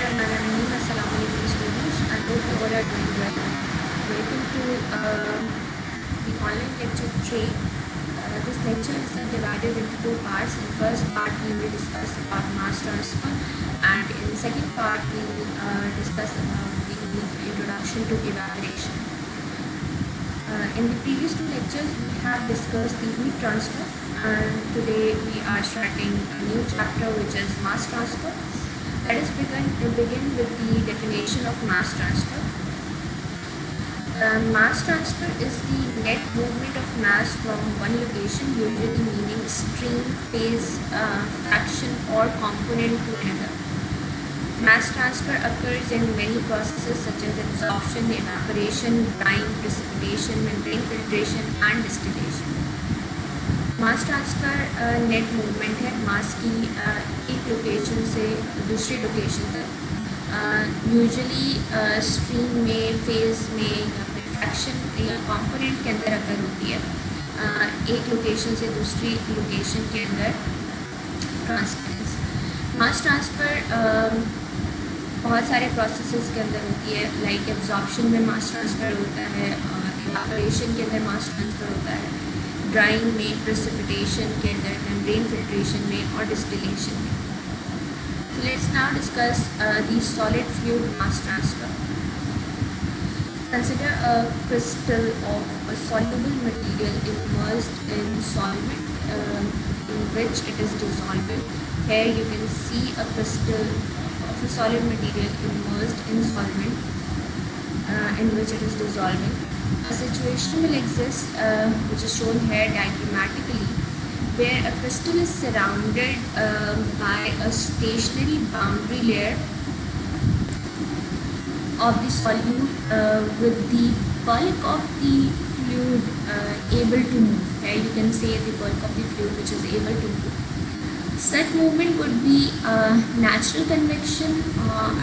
Bismillahirrahmanirrahim. Assalamualaikum students. I hope you all are doing well. Welcome to the online lecture 3. This lecture is divided into two parts. In the first part we will discuss about mass transfer, and in the second part we will discuss about the introduction to evaporation. In the previous two lectures we have discussed the heat transfer, and today we are starting a new chapter which is mass transfer. Let us begin with the definition of mass transfer. Mass transfer is the net movement of mass from one location, usually meaning stream, phase, fraction or component to another. Mass transfer occurs in many processes such as absorption, evaporation, drying, precipitation, membrane filtration and distillation. Mass transfer net movement है मास की एक location से दूसरी location तक, usually stream में, phase में या फिर फ्रैक्शन या कंपोनेंट के अंदर अगर होती है, एक लोकेशन से दूसरी लोकेशन के अंदर ट्रांसफरेंस। मास ट्रांसफ़र बहुत सारे प्रोसेसेस के अंदर होती है, लाइक एब्जॉर्प्शन में मास ट्रांसफ़र होता है, इवेपोरेशन के अंदर मास ट्रांसफ़र होता है, ड्राइंग में, प्रेसिपिटेशन के अंदर, मेम्ब्रेन फिल्ट्रेशन में और डिस्टिलेशन में। So let's now discuss the solid fluid mass transfer. Consider a crystal of a soluble material immersed in solvent in which it is dissolving. Here you can see a crystal of a solid material immersed in solvent in which it is dissolving. A situation will exist which is shown here diagrammatically, where a crystal is surrounded by a stationary boundary layer of the solute with the bulk of the fluid able to move. Here you can say the bulk of the fluid which is able to move. Such movement could be natural convection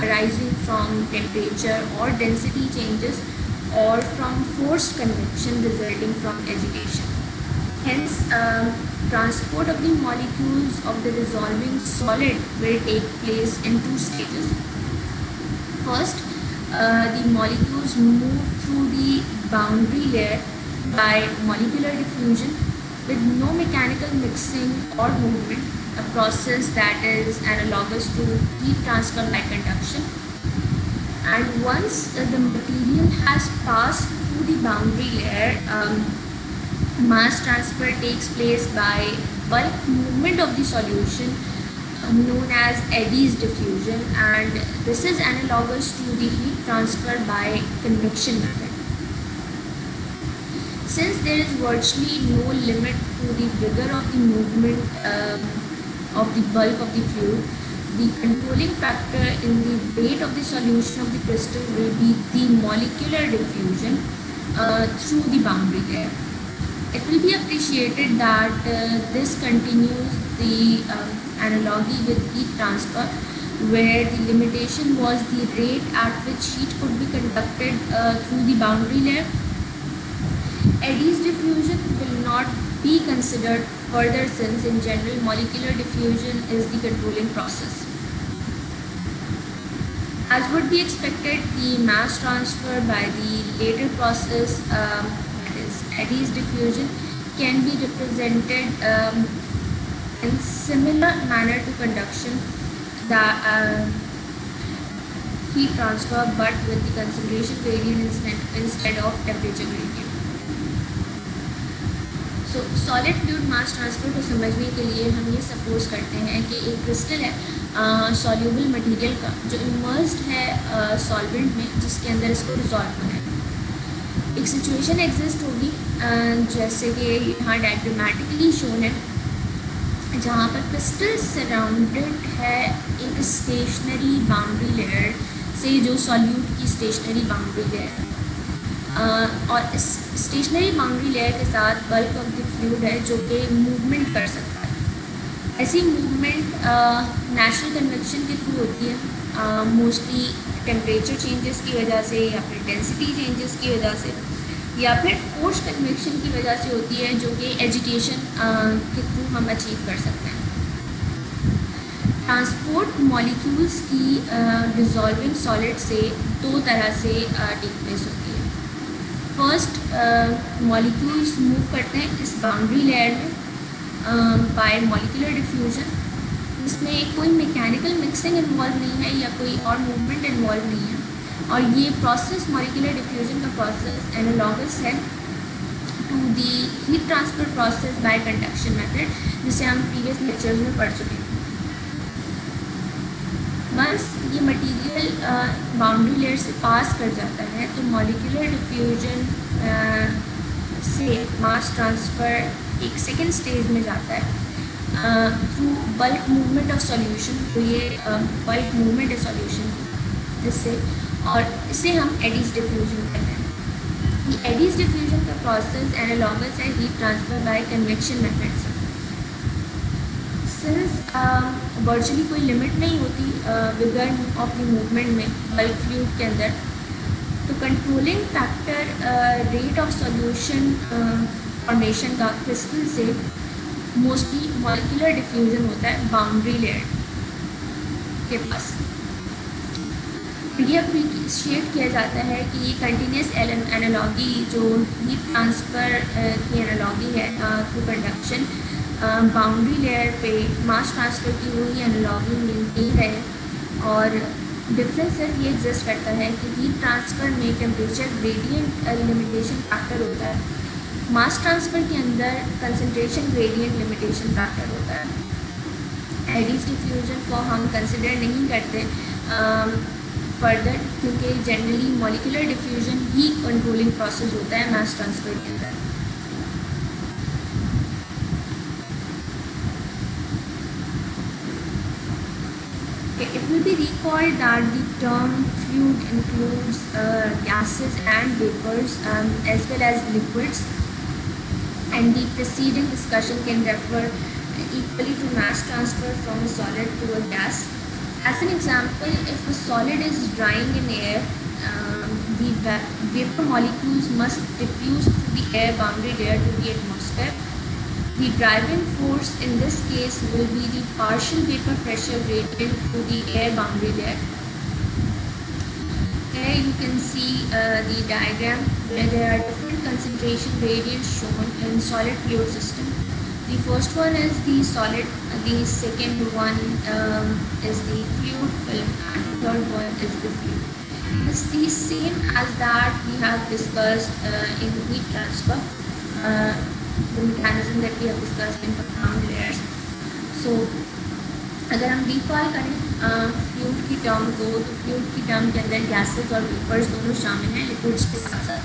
arising from temperature or density changes, or from forced convection resulting from agitation. Hence, transport of the molecules of the dissolving solid will take place in two stages. First, the molecules move through the boundary layer by molecular diffusion with no mechanical mixing or movement, a process that is analogous to heat transfer by conduction. And once the material has passed through the boundary layer, mass transfer takes place by bulk movement of the solution known as eddies diffusion, and this is analogous to the heat transfer by convection method. Since there is virtually no limit to the vigor of the movement of the bulk of the fluid, the controlling factor in the weight of the solution of the crystal will be the molecular diffusion through the boundary layer. It will be appreciated that this continues the analogy with heat transfer, where the limitation was the rate at which heat could be conducted through the boundary layer. Eddies diffusion will not be considered further, since in general molecular diffusion is the controlling process. As would be expected, the mass transfer by the later process, that is eddies diffusion, can be represented in similar manner to conduction, the heat transfer, but with the concentration gradient instead of temperature gradient. So solid fluid mass transfer को समझने के लिए हम ये suppose करते हैं कि एक क्रिस्टल है सॉल्यूबल मटेरियल का, जो इमर्स्ड है सॉल्वेंट में, जिसके अंदर इसको डिज़ोल्व होना है। एक सिचुएशन एग्जिस्ट होगी जैसे कि यहाँ डायग्रामेटिकली शोन है, जहाँ पर क्रिस्टल सराउंडेड है एक स्टेशनरी बाउंड्री लेयर से, जो सॉल्यूट की स्टेशनरी बाउंड्री लेयर, और इस स्टेशनरी बाउंड्री लेयर के साथ बल्क ऑफ द फ्लूइड है जो कि मूवमेंट कर सकता है। ऐसी मूवमेंट नेचुरल कन्वेक्शन के थ्रू होती है, मोस्टली टेम्परेचर चेंजेस की वजह से, या फिर डेंसिटी चेंजेस की वजह से, या फिर फोर्स कन्वेक्शन की वजह से होती है, जो कि एजिटेशन के थ्रू हम अचीव कर सकते हैं। ट्रांसपोर्ट मॉलिक्यूल्स की डिज़ोल्विंग सॉलिड से दो तरह से टेक प्लेस होती है। फर्स्ट, मॉलिक्यूल्स मूव करते हैं इस बाउंड्री लेयर में बाय मॉलिक्यूलर डिफ्यूजन। इसमें कोई मैकेनिकल मिक्सिंग इन्वॉल्व नहीं है या कोई और मूवमेंट इन्वॉल्व नहीं है, और ये प्रोसेस मॉलिक्यूलर डिफ्यूजन का प्रोसेस एनालॉगस है to the heat transfer process by conduction method, जिसे हम प्रीवियस लेक्चर्स में पढ़ चुके हैं। बस ये मटेरियल बाउंड्री लेयर से पास कर जाता है तो मॉलिक्यूलर डिफ्यूजन से मास ट्रांसफ़र एक सेकेंड स्टेज में जाता है through bulk movement of solution. तो ये बल्क मूवमेंट है सॉल्यूशन की, जिससे, और इसे हम एडीज डिफ्यूजन कहते हैं। ये एडीज डिफ्यूजन का प्रोसेस एनालॉगस है heat transfer by convection method से। सिंस वर्चुअली कोई लिमिट नहीं होती विगर ऑफ द मूवमेंट में बल्क फ्लूइड के अंदर, तो controlling factor rate of solution formation का क्रिस्टल से मोस्टली मॉलिक्यूलर डिफ्यूजन होता है बाउंड्री लेयर के पास। ये अप्रिशिएट किया जाता है कि ये कंटिन्यूस एनालॉगी जो हीट ट्रांसफ़र की एनालॉगी है थ्रू कंडक्शन बाउंड्री लेयर पे मास ट्रांसफ़र की हुई एनालॉगी मिलती है, और डिफरेंस सिर्फ ये एग्जिस्ट करता है कि हीट ट्रांसफ़र में टेम्परेचर ग्रेडियंट लिमिटेशन फैक्टर होता है, मास ट्रांसफ़र के अंदर कंसंट्रेशन ग्रेडियंट लिमिटेशन फैक्टर होता है। एडीज डिफ्यूजन को हम कंसिडर नहीं करते फर्दर, क्योंकि जनरली मॉलिक्यूलर डिफ्यूजन ही कंट्रोलिंग प्रोसेस होता है मास ट्रांसफ़र के अंदर। It will be recalled that the term fluid includes gases and vapors as well as liquids, and the preceding discussion can refer equally to mass transfer from a solid to a gas. As an example, if a solid is drying in air, the vapor molecules must diffuse through the air boundary layer to the atmosphere. The driving force in this case will be the partial vapor pressure gradient through the air boundary layer. Here you can see the diagram where there are different concentration gradients shown in solid fluid system. The first one is the solid, the second one is the fluid film, and the third one is the fluid. It's the same as that we have discussed in heat transfer. The mechanism that we have discussed in background layers. So अगर हम recall करें fluid की term को, तो fluid की term के अंदर gases और वेपर्स दोनों शामिल हैं लिक्विड्स के साथ साथ।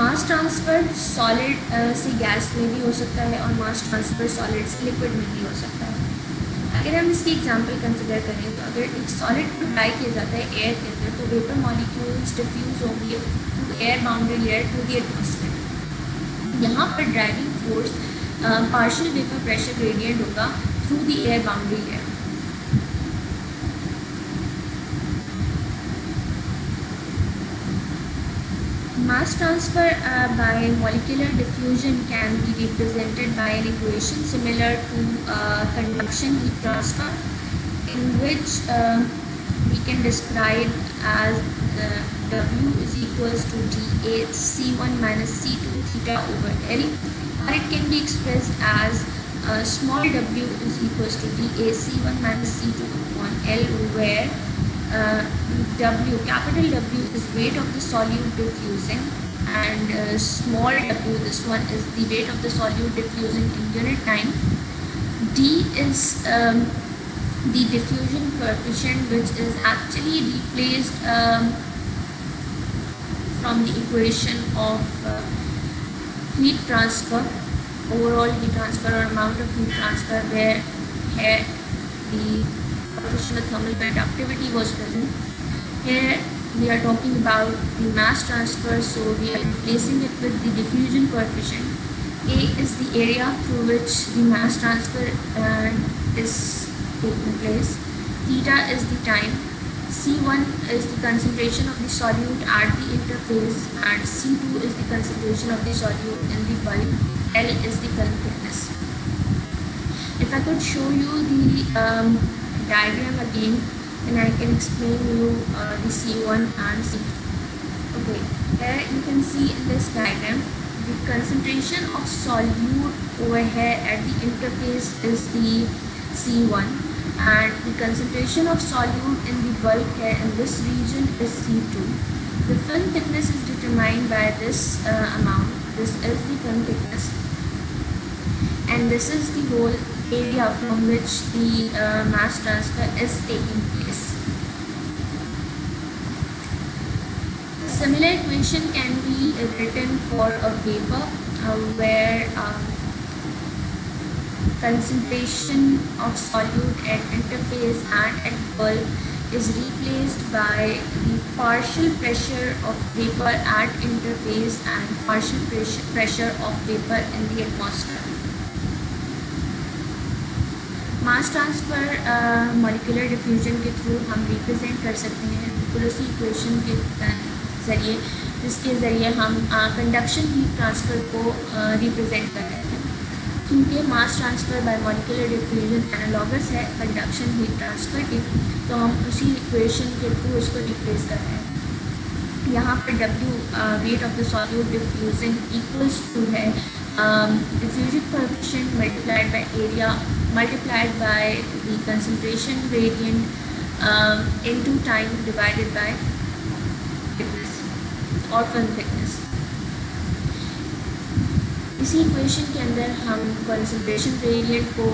मास ट्रांसफ़र सॉलिड से गैस में भी हो सकता है और मास ट्रांसफ़र सॉलिड से लिक्विड में भी हो सकता है। अगर हम इसकी एग्जांपल कंसिडर करें तो अगर एक सॉलिड को ड्राई किया जाता है एयर के अंदर, तो वेपर मॉलिक्यूल्स डिफ्यूज होंगे through air boundary layer to the atmosphere. यहाँ पर driving force partial vapour pressure gradient होगा through the air boundary layer. Mass transfer by molecular diffusion can be represented by an equation similar to conduction heat transfer, in which we can describe as W is equals to dA C1 minus C2 theta over L, or it can be expressed as small w is equals to dA C1 minus C2 upon L, where W, capital W is weight of the solute diffusing, and small w, this one is the weight of the solute diffusing in unit time. D is the diffusion coefficient, which is actually replaced from the equation of heat transfer, overall heat transfer or amount of heat transfer, where here the coefficient of thermal conductivity was present. Here we are talking about the mass transfer, so we are replacing it with the diffusion coefficient. A is the area through which the mass transfer is taking place. Theta is the time. C1 is the concentration of the solute at the interface, and C2 is the concentration of the solute in the bulk. L is the film thickness. If if I could show you the diagram again, then I can explain you the C1 and C2. Okay, here you can see in this diagram the concentration of solute over here at the interface is the C1, and the concentration of solute in the bulk here in this region is C2. The film thickness is determined by this amount. This is the film thickness, and this is the whole area from which the mass transfer is taking place. A similar equation can be written for a vapor where concentration of solute at interface and at bulk is replaced by the partial pressure of vapor at interface and partial pressure of vapor in the atmosphere. Mass transfer molecular diffusion के through हम represent कर सकते हैं बिल्कुल उसी equation के ज़रिए, जिसके ज़रिए हम कंडक्शन हीट ट्रांसफ़र को रिप्रेजेंट कर रहे हैं। क्योंकि मास transfer bye molecular diffusion analogous है कंडक्शन हीट ट्रांसफ़र के, तो हम उसी इक्वेशन के थ्रू इसको रिप्लेस कर रहे हैं। यहाँ पर W weight of the solute diffusion equals to है diffusion coefficient multiplied by area multiplied by the concentration gradient into time divided by thickness or film thickness। इसी इक्वेशन के अंदर हम concentration gradient को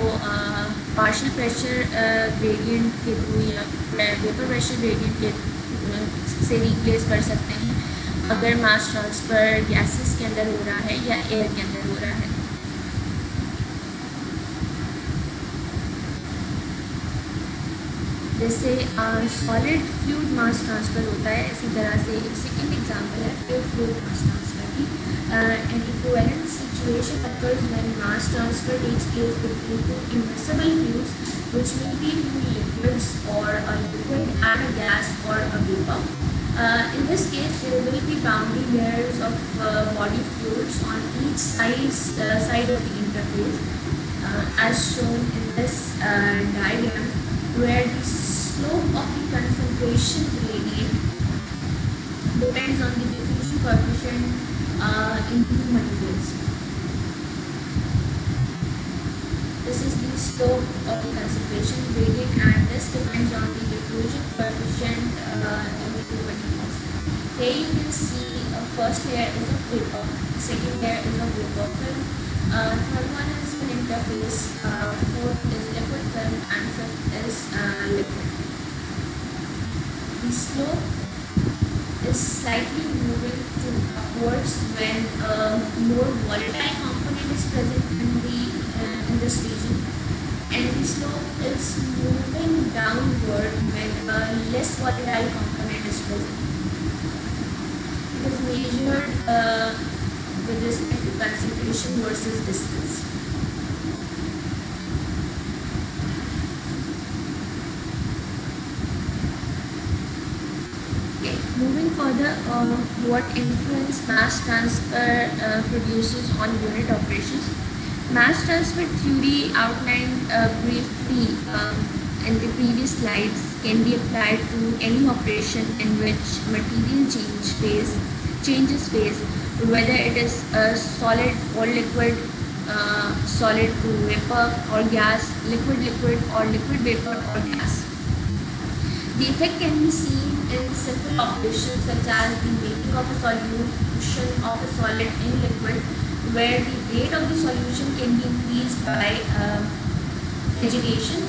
partial pressure gradient के through या vapor pressure gradient के से रिप्लेस कर सकते हैं अगर मास ट्रांसफ़र गैसेस के अंदर हो रहा है या एयर के अंदर हो रहा है। जैसे सॉलिड फ्लूइड मास ट्रांसफ़र होता है, इसी तरह से एक सेकेंड एग्जांपल है एयर फ्लूइड मास ट्रांसफ़र की। N equivalent situation occurs when mass transfer takes place between two immiscible fluids which may be two liquids or a liquid and a gas or a vapor। In this case, there will be boundary layers of body fluids on each side of the interface, as shown in this diagram, where the slope of the concentration gradient depends on the diffusion coefficient in two materials. This is the slope of the concentration gradient, and this depends on the diffusion coefficient in the two materials. Here you can see first layer is a vapor, second layer is a vapor film, third one is an interface, fourth is liquid film, and fifth is liquid. The slope is slightly moving upwards when a more volatile component is present in this region, and the slope is moving downward when a less volatile component is present. It is measured with respect to concentration versus distance. Okay, moving further, what influence mass transfer produces on unit operations. Mass transfer theory outlined briefly in the previous slides can be applied to any operation in which material changes phase, whether it is solid or liquid, solid to vapor or gas, liquid or liquid vapor or gas. The effect can be seen in simple operations such as the making of a solution of a solid in liquid, where the rate of the solution can be increased by agitation,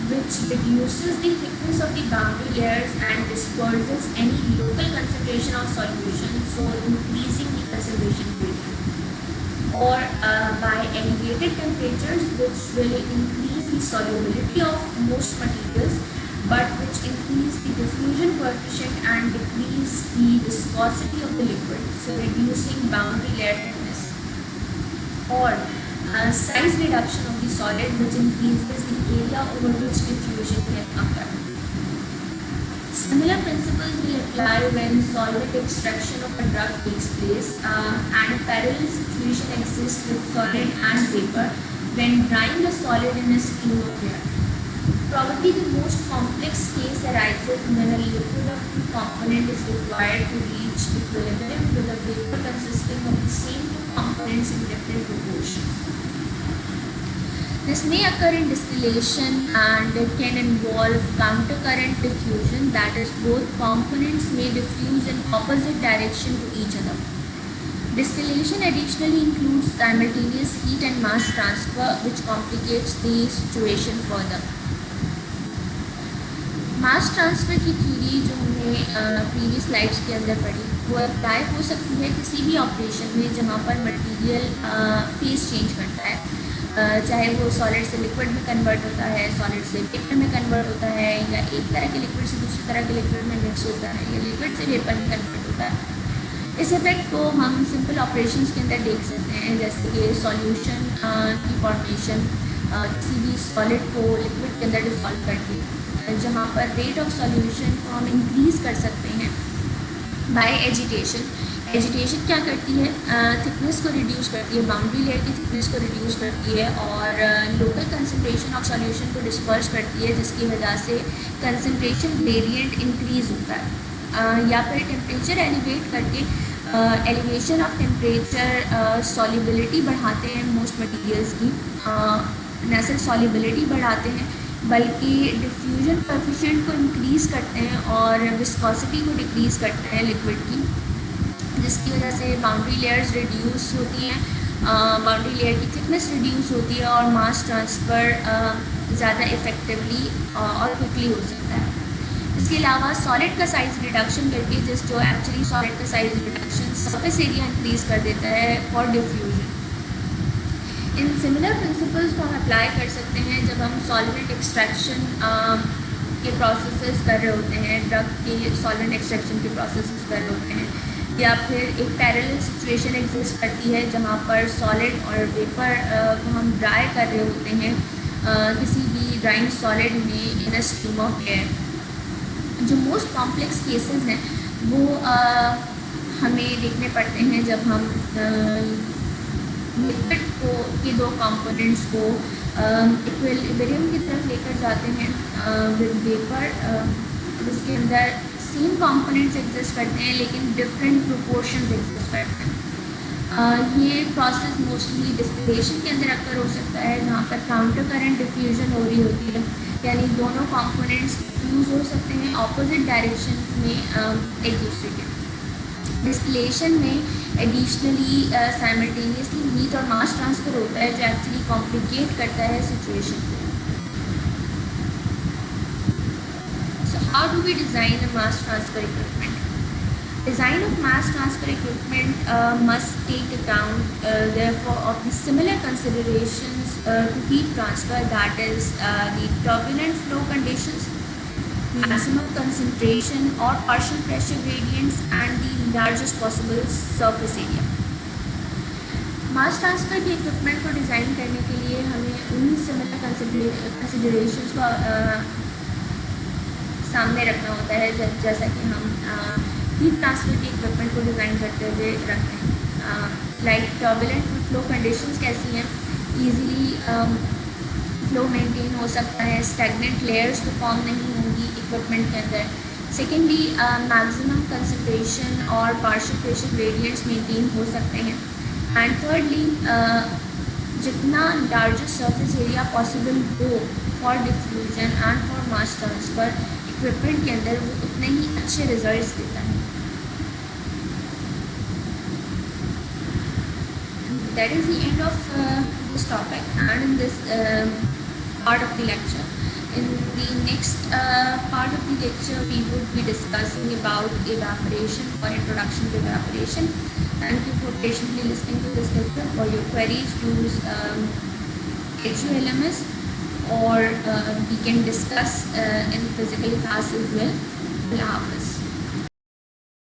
which reduces the thickness of the boundary layers and disperses any local concentration of solution, so increasing the concentration gradient. Or by elevated temperatures, which will increase the solubility of most materials, but which increase the diffusion coefficient and decrease the viscosity of the liquid, so reducing boundary layer thickness. Or size reduction of the solid, which increases the area over which diffusion can occur. Similar principles will apply when solvent extraction of a drug takes place and a parallel situation exists with solid and vapor, when drying a solid in a stream of air. Probably the most complex case arises when a liquid of two component is required to reach equilibrium with a vapor consisting of the same two components in different proportions. This may occur in distillation and it can involve countercurrent diffusion, that is, both components may diffuse in opposite direction to each other. Distillation additionally includes simultaneous heat and mass transfer, which complicates the situation further. Mass transfer की theory जो हमने previous slides के अंदर पढ़ी वो apply हो सकती है किसी भी ऑपरेशन में जहाँ पर मटेरियल फेस चेंज करता है, चाहे वो सॉलिड से लिक्विड में कन्वर्ट होता है, सॉलिड से वेपर में कन्वर्ट होता है, या एक तरह के लिक्विड से दूसरी तरह के लिक्विड में मिक्स होता है, या लिक्विड से वेपर में कन्वर्ट होता है। इस इफेक्ट को हम सिंपल ऑपरेशंस के अंदर देख सकते हैं, जैसे कि सॉल्यूशन की फॉर्मेशन किसी भी सॉलिड को लिक्विड के अंदर डिसॉल्व करके, जहाँ पर रेट ऑफ सॉल्यूशन को हम इंक्रीज़ कर सकते हैं बाय एजिटेशन। एजिटेशन क्या करती है, थिकनेस को रिड्यूस करती है, बाउंड्री लेयर की थिकनेस को रिड्यूस करती है और लोकल कंसंट्रेशन ऑफ सॉल्यूशन को डिस्पर्स करती है, जिसकी वजह से कंसंट्रेशन ग्रेडियंट इंक्रीज़ होता है। या फिर टेम्परेचर एलिवेट करके एलिवेशन ऑफ टेम्परेचर सॉल्युबिलिटी बढ़ाते हैं मोस्ट मटीरियल्स की, न सिर्फ सॉल्युबिलिटी बढ़ाते हैं बल्कि डिफ्यूजन कोएफिशिएंट को इंक्रीज़ करते हैं और विस्कोसिटी को डिक्रीज़ करते हैं लिक्विड की, जिसकी वजह से बाउंड्री लेयर्स रिड्यूस होती हैं, बाउंड्री लेयर की थिकनेस रिड्यूस होती है और मास ट्रांसफ़र ज़्यादा इफ़ेक्टिवली और क्विकली हो सकता है। इसके अलावा सॉलिड का साइज़ रिडक्शन करके, जो एक्चुअली सॉलिड का size reduction surface area increase कर देता है for diffusion. In similar principles को हम अप्लाई कर सकते हैं जब हम सॉल्वेंट एक्सट्रैक्शन के प्रोसेसेस कर रहे होते हैं, ड्रग के सॉल्वेंट एक्सट्रैक्शन के प्रोसेसेस कर रहे होते हैं, या फिर एक पैरेलल सिचुएशन एग्जिस्ट करती है जहाँ पर सॉलिड और वेपर को हम ड्राई कर रहे होते हैं किसी भी ड्राइंग सॉलिड में इन अ स्ट्रीम ऑफ एयर। जो मोस्ट कॉम्प्लेक्स केसेस हैं वो हमें देखने पड़ते हैं जब हम लिक्विड को के दो कंपोनेंट्स को इक्विलिब्रियम की तरफ लेकर जाते हैं विद वेपर, जिसके अंदर सेम कंपोनेंट्स एग्जिस्ट करते हैं लेकिन डिफरेंट प्रोपोर्शंस एग्जिस्ट करते हैं। ये प्रोसेस मोस्टली डिस्टिलेशन के अंदर अक्सर हो सकता है जहाँ पर काउंटर करंट डिफ्यूजन हो रही होती है, यानी दोनों कंपोनेंट्स डिफ्यूज हो सकते हैं ऑपोजिट डायरेक्शन में एक दूसरे के। डिस्टिलेशन में एडिशनली साइमल्टेनियसली हीट और मास ट्रांसफ़र होता है जो एक्चुअली कॉम्प्लिकेट करता है सिचुएशन को। So how do we design a mass transfer equipment? Design of mass transfer equipment must take account therefore of the similar considerations to heat transfer, that is the turbulent flow conditions, maximum concentration or partial pressure gradients and the largest possible surface area. Mass transfer के equipment को design करने के लिए हमें उन्हीं similar considerations को सामने रखना होता है जैसा कि हम हीट ट्रांसफ़र के इक्विपमेंट को डिज़ाइन करते हुए रखते हैं। लाइक टर्बुलेंट फ्लो कंडीशंस कैसी हैं, ईजीली फ्लो मेंटेन हो सकता है, स्टैग्नेंट लेयर्स तो फॉर्म नहीं होंगी इक्विपमेंट के अंदर। सेकेंडली मैक्सिमम कंसंट्रेशन और पार्शियल प्रेशर ग्रेडियंट्स मेंटेन हो सकते हैं। एंड थर्डली जितना लार्जेस्ट सरफेस एरिया पॉसिबल हो for diffusion and for mass transfer equipment के अंदर वो उतने ही अच्छे रिजल्ट्स देता है। That is the end of this topic and in this part of the lecture. In the next part of the lecture we would be discussing about evaporation or introduction to evaporation. Thank you for patiently listening to this lecture. For your queries use HULMS or we can discuss in physical class as well. Allah Hafiz.